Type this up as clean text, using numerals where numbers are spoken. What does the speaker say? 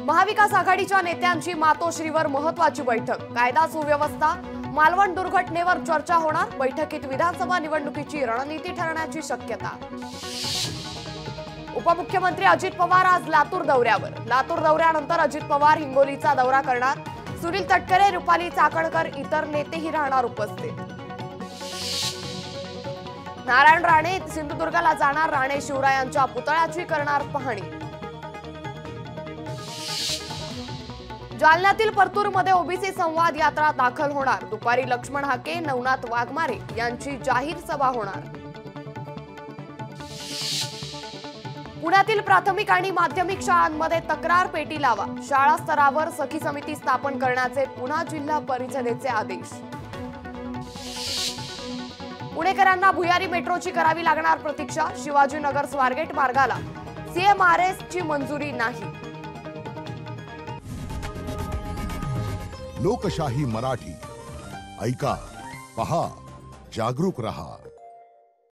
महाविकास आघाडीच्या नेत्यांची मातोश्रीवर महत्त्वाची बैठक। कायदा सुव्यवस्था, मालवण दुर्घटनेवर चर्चा होणार। बैठकीत विधानसभा निवडणुकीची रणनीती ठरण्याची शक्यता। उपमुख्यमंत्री अजित पवार आज लातूर दौऱ्यावर। लातूर दौऱ्यानंतर अजित पवार हिंगोलीचा दौरा करणार। सुनील तटकरे, रुपाली चाकणकर इतर नेतेही राहणार उपस्थित। नारायण राणे सिंधुदुर्गला जाणार। राणे शिवरायांच्या पुतळ्याची करणार पाहणी। जालन्यातील परतूरमध्ये ओबीसी संवाद यात्रा दाखल होणार। दुपारी लक्ष्मण हाके, नवनाथ वाघमारे यांची जाहीर सभा होणार। पुण्यातील प्राथमिक आणि माध्यमिक शाळांमध्ये तक्रार पेटी लावा। शाळा स्तरावर सखी समिती स्थापन करण्याचे पुणे जिल्हा परिषदेचे आदेश। पुणेकरांना भुयारी मेट्रोची करावी लागणार प्रतीक्षा। शिवाजीनगर स्वारगेट मार्गाला सीएमआरएसची मंजुरी नाही। लोकशाही मराठी ऐका, पहा, जागरूक रहा।